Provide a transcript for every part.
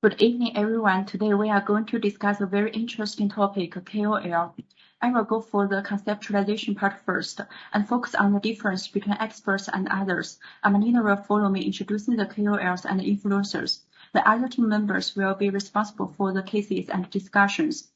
Good evening, everyone. Today we are going to discuss a very interesting topic, KOL. I will go for the conceptualization part first and focus on the difference between experts and others. Amelina will follow me introducing the KOLs and influencers. The other team members will be responsible for the cases and discussions.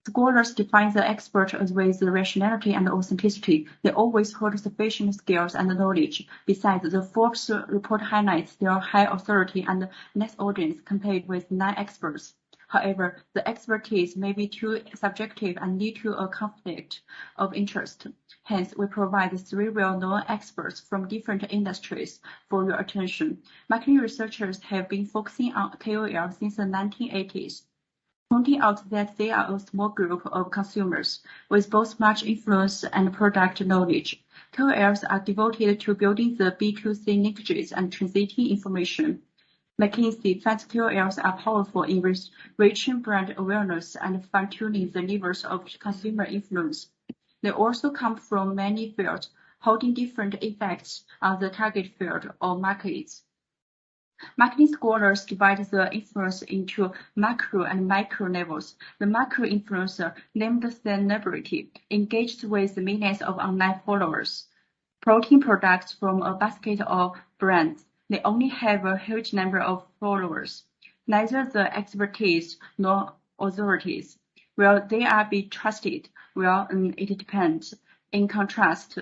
Scholars define the expert as with rationality and authenticity. They always hold sufficient skills and knowledge. Besides, the Forbes report highlights their high authority and mass audience compared with non-experts. However, the expertise may be too subjective and lead to a conflict of interest. Hence, we provide three well-known experts from different industries for your attention. Marketing researchers have been focusing on KOL since the 1980s. Pointing out that they are a small group of consumers with both much influence and product knowledge. KOLs are devoted to building the B2C linkages and transiting information. McKinsey finds KOLs are powerful in reaching brand awareness and fine-tuning the levers of consumer influence. They also come from many fields, holding different effects on the target field or markets. Marketing scholars divide the influence into macro and micro levels. The macro influencer, named celebrity, engaged with millions of online followers. Protein products from a basket of brands. They only have a huge number of followers. Neither the expertise nor authorities. Will they be trusted? Well, it depends. In contrast,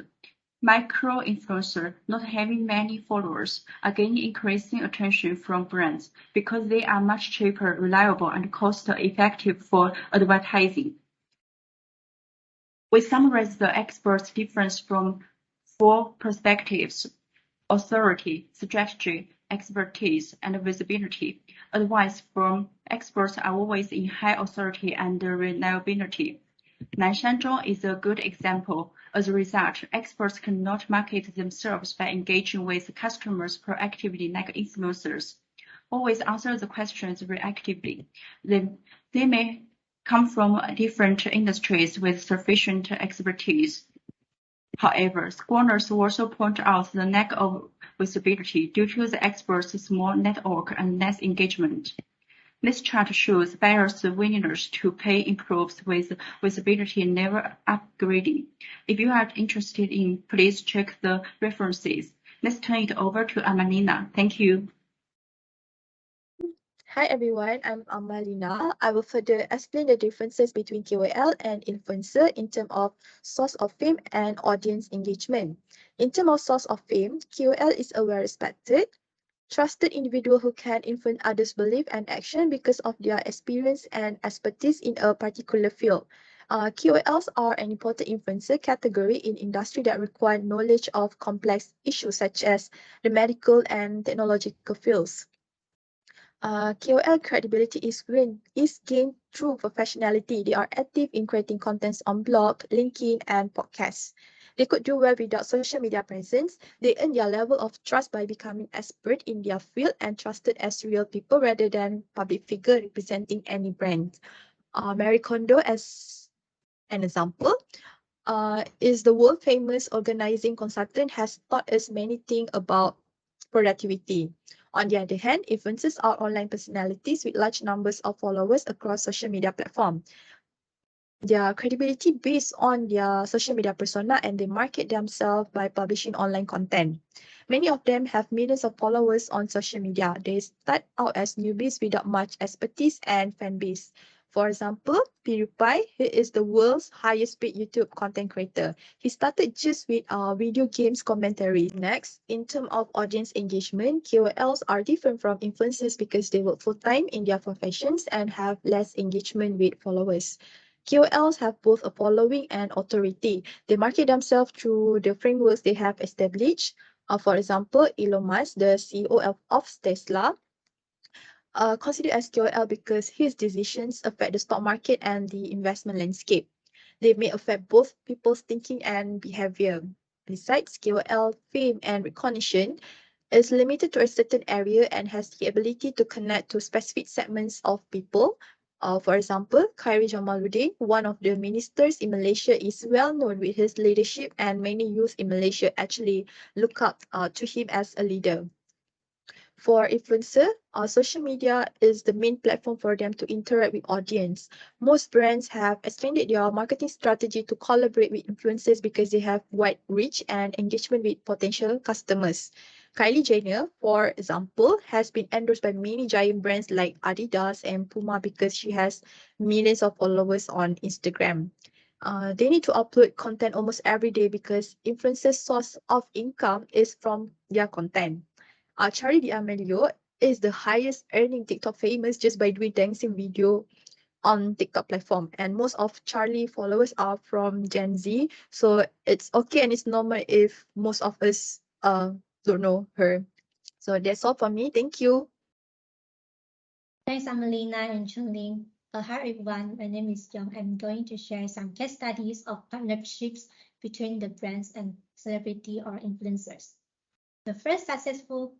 micro-influencers, not having many followers, are gaining increasing attention from brands because they are much cheaper, reliable, and cost-effective for advertising. We summarize the experts' difference from 4 perspectives: authority, strategy, expertise, and visibility. Advice from experts are always in high authority and reliability. Nanshanzhong is a good example. As a result, experts cannot market themselves by engaging with customers proactively like influencers. Always answer the questions reactively. They may come from different industries with sufficient expertise. However, scholars also point out the lack of visibility due to the experts' small network and less engagement. This chart shows buyers' willingness to pay improves with visibility never upgrading. If you are interested in, please check the references. Let's turn it over to Amalina. Thank you. Hi everyone, I'm Amalina. I will further explain the differences between KOL and influencer in terms of source of fame and audience engagement. In terms of source of fame, KOL is a well-respected, trusted individual who can influence others' belief and action because of their experience and expertise in a particular field. KOLs are an important influencer category in industry that require knowledge of complex issues such as the medical and technological fields. KOL credibility is gained through professionality. They are active in creating contents on blog, LinkedIn, and podcasts. They could do well without social media presence. They earn their level of trust by becoming expert in their field and trusted as real people rather than public figure representing any brand. Marie Kondo, as an example, is the world famous organizing consultant, has taught us many things about productivity. On the other hand, influencers are online personalities with large numbers of followers across social media platforms. Their credibility based on their social media persona, and they market themselves by publishing online content. Many of them have millions of followers on social media. They start out as newbies without much expertise and fan base. For example, PewDiePie, he is the world's highest paid YouTube content creator. He started just with video games commentaries. Next, in terms of audience engagement, KOLs are different from influencers because they work full-time in their professions and have less engagement with followers. KOLs have both a following and authority. They market themselves through the frameworks they have established. For example, Elon Musk, the CEO of Tesla, considered as KOL because his decisions affect the stock market and the investment landscape. They may affect both people's thinking and behavior. Besides, KOL fame and recognition is limited to a certain area and has the ability to connect to specific segments of people. For example, Khairi Jamaluddin, one of the ministers in Malaysia, is well known with his leadership, and many youth in Malaysia actually look up to him as a leader. For influencer, social media is the main platform for them to interact with audience. Most brands have expanded their marketing strategy to collaborate with influencers because they have wide reach and engagement with potential customers. Kylie Jenner, for example, has been endorsed by many giant brands like Adidas and Puma because she has millions of followers on Instagram. They need to upload content almost every day because influencers' source of income is from their content. Charlie D'Amelio is the highest earning TikTok famous just by doing dancing video on TikTok platform. And most of Charlie followers are from Gen Z. So it's okay and it's normal if most of us don't know her. So that's all for me. Thank you. Thanks, Amelina and Chunling. Hi everyone, my name is Young. I'm going to share some case studies of partnerships between the brands and celebrity or influencers. The first successful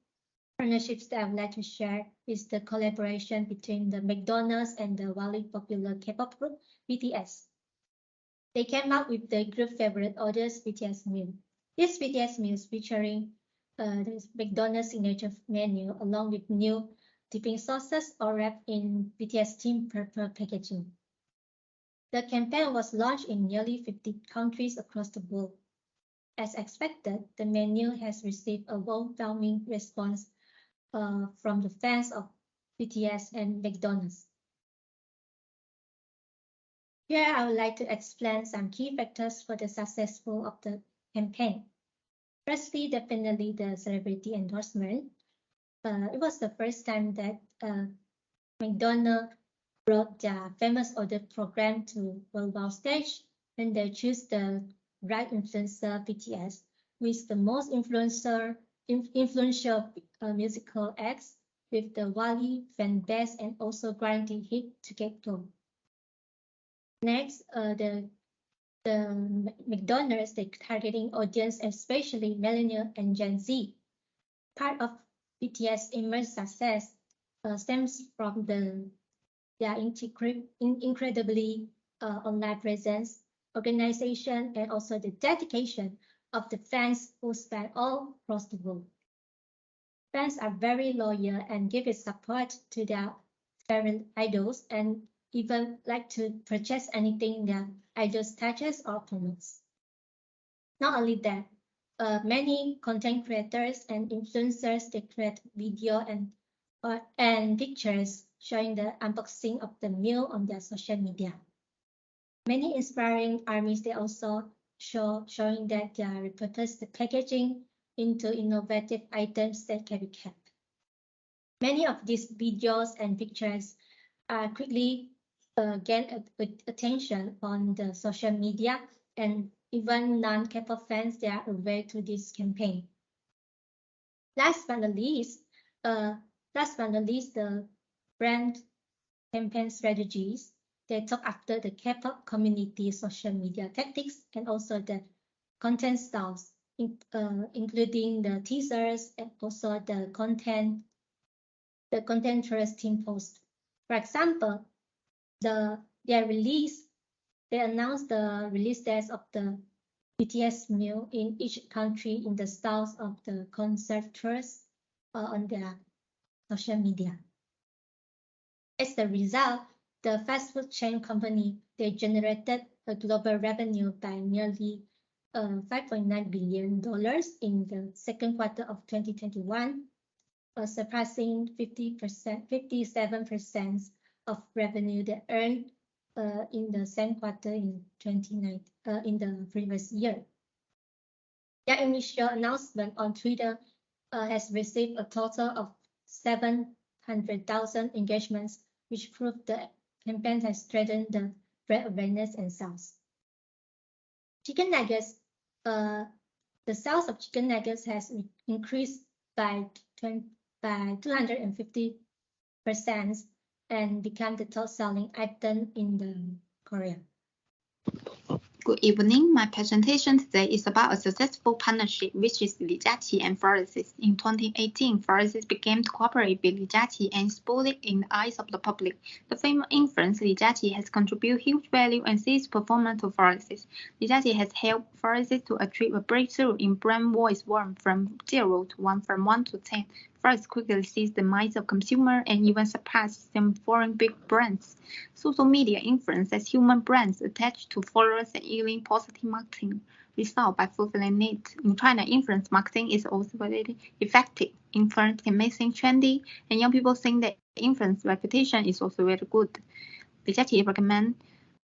partnerships that I would like to share is the collaboration between the McDonald's and the wildly popular K-pop group BTS. They came up with the group favorite orders BTS meal. This BTS meal is featuring the McDonald's signature menu along with new dipping sauces all wrapped in BTS team purple packaging. The campaign was launched in nearly 50 countries across the world. As expected, the menu has received a overwhelming response from the fans of BTS and McDonald's. Here I would like to explain some key factors for the success of the campaign. Firstly, definitely the celebrity endorsement. It was the first time that McDonald's brought their famous order program to worldwide stage, and they choose the right influencer BTS with the most influential musical acts with the wildly fan base and also guaranteed hit to get go. Next, the McDonald's, the targeting audience, especially millennial and Gen Z. Part of BTS immense success stems from their incredibly online presence, organization, and also the dedication of the fans who span all across the world. Fans are very loyal and give its support to their favorite idols and even like to purchase anything their idols touches or promotes. Not only that, many content creators and influencers, they create video and pictures showing the unboxing of the meal on their social media. Many inspiring armies, they also showing that they repurpose the packaging into innovative items that can be kept. Many of these videos and pictures quickly gain attention on the social media, and even non-K-pop fans, they are aware to this campaign. Last but not least, the brand campaign strategies. They talk after the K-pop community social media tactics and also the content styles, including the teasers and also the content team post. For example, they announced the release dates of the BTS meal in each country in the styles of the concert tours on their social media. As a result, the fast food chain company, they generated a global revenue by nearly $5.9 billion in the second quarter of 2021, surpassing 57% of revenue they earned in the same quarter in the previous year. Their initial announcement on Twitter has received a total of 700,000 engagements, which prove the campaign has strengthened the brand awareness and sales. Chicken nuggets, the sales of chicken nuggets has increased by 250% and become the top selling item in the Korea. Good evening. My presentation today is about a successful partnership, which is Li Jiaqi and Francis. In 2018, Francis began to cooperate with Li Jiaqi and is bullied in the eyes of the public. The famous influence Li Jiaqi has contributed huge value and seized performance to Francis. Li Jiaqi has helped Francis to achieve a breakthrough in brand voice warmth from 0 to 1, from 1 to 10. Forest quickly seized the minds of consumers and even surpassed some foreign big brands. Social media influence as human brands attach to followers and yielding positive marketing result by fulfilling needs. In China, influence marketing is also very effective. Influence can make things trendy, and young people think that influence reputation is also very good. Li Jiaqi recommends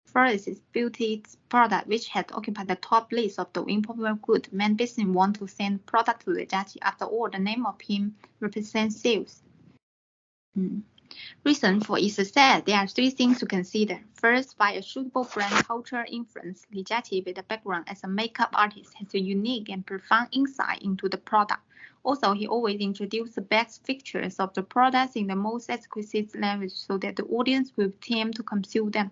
Forest's beauty product, which had occupied the top list of Douyin popular goods. Many businesses want to send product to Li Jiaqi. After all, the name of him represents sales. Reason for its success, there are three things to consider. First, by a suitable brand culture influence, Li Jiaqi, with a background as a makeup artist, has a unique and profound insight into the product. Also, he always introduces the best features of the products in the most exquisite language so that the audience will tend to consume them.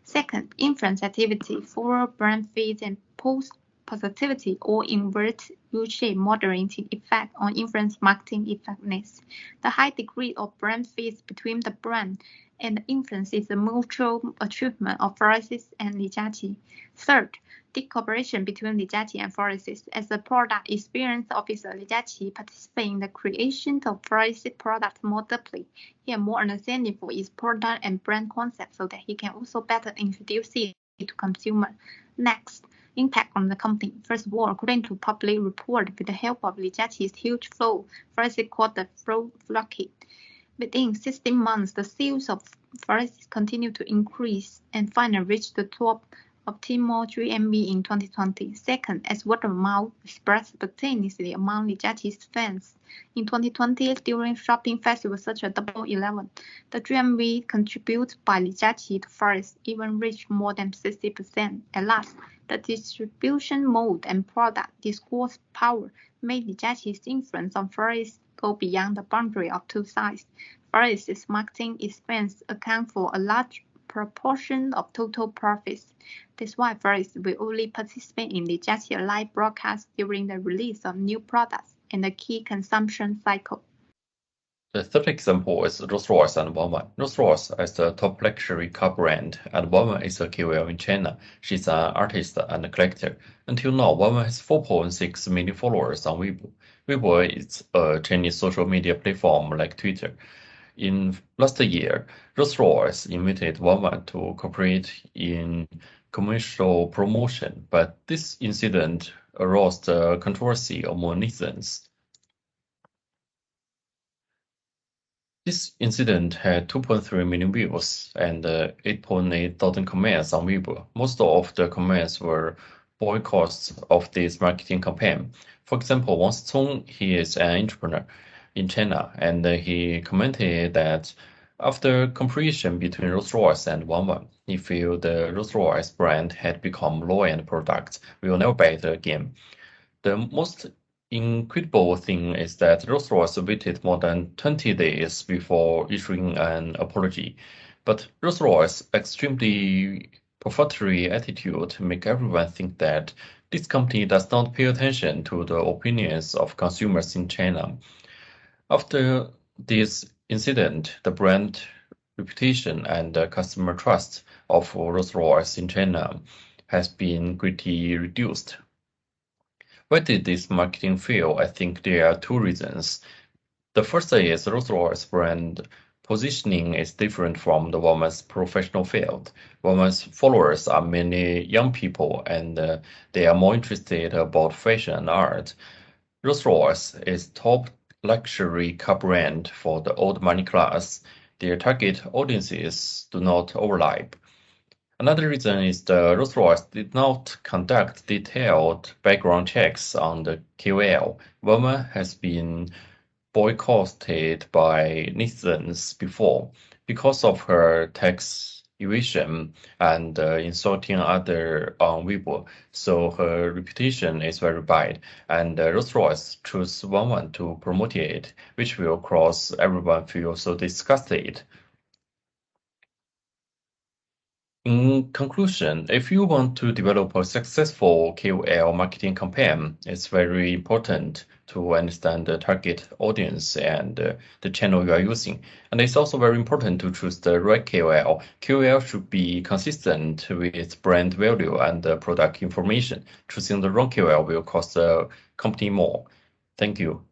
Second, influence activity, follow brand feeds and post positivity or invert U-shape moderating effect on influence marketing effectiveness. The high degree of brand feeds between the brand and the influence is a mutual achievement of Forest and Li Jiaqi. Third, deep cooperation between Li Jiaqi and Forest. As a product experience officer, Li Jiaqi participates in the creation of Forest product more deeply. He has more understanding for its product and brand concept so that he can also better introduce it to consumers. Next, impact on the company. First of all, according to public report, with the help of Li Jiaqi's huge flow, Forest called the flow rocket. Within 16 months, the sales of Forest continued to increase and finally reached the top of Tmall GMV in 2020. Second, as word of mouth spread spontaneously among Li Jiaqi's fans. In 2020, during shopping festivals such as Double 11, the GMV contributed by Li Jiaqi to Forest even reached more than 60%. At last, the distribution mode and product discourse power made Li Jiaqi's influence on Forest go beyond the boundary of two sides. Forest's marketing expense account for a large proportion of total profits. That's why Forest will only participate in Li Jiaqi live broadcast during the release of new products and the key consumption cycle. The third example is Rolls-Royce and Wanwan. Rolls-Royce is the top luxury car brand, and Wanwan is a KOL in China. She's an artist and a collector. Until now, Wanwan has 4.6 million followers on Weibo. Weibo is a Chinese social media platform like Twitter. In last year, Rolls-Royce invited Wanwan to cooperate in commercial promotion, but this incident aroused controversy among netizens. This incident had 2.3 million views and 8.8 thousand comments on Weibo. Most of the comments were boycotts of this marketing campaign. For example, Wang Cong, he is an entrepreneur in China, and he commented that after comparison between Rolls-Royce and Wanwan, he feels the Rolls-Royce brand had become low-end product, will never buy it again. The most incredible thing is that Rolls-Royce waited more than 20 days before issuing an apology. But Rolls-Royce's extremely perfunctory attitude makes everyone think that this company does not pay attention to the opinions of consumers in China. After this incident, the brand reputation and customer trust of Rolls-Royce in China has been greatly reduced. Why did this marketing fail? I think there are two reasons. The first is Rolls-Royce brand positioning is different from the Wanwan's professional field. Wanwan's followers are mainly young people, and they are more interested about fashion and art. Rolls-Royce is top luxury car brand for the old money class. Their target audiences do not overlap. Another reason is the Rolls-Royce did not conduct detailed background checks on the KOL. Wanwan has been boycotted by netizens before because of her tax evasion and insulting others on Weibo, so her reputation is very bad, and Rolls-Royce chose Wanwan to promote it, which will cause everyone feel so disgusted. In conclusion, if you want to develop a successful KOL marketing campaign, it's very important to understand the target audience and the channel you are using. And it's also very important to choose the right KOL. KOL should be consistent with brand value and product information. Choosing the wrong KOL will cost the company more. Thank you.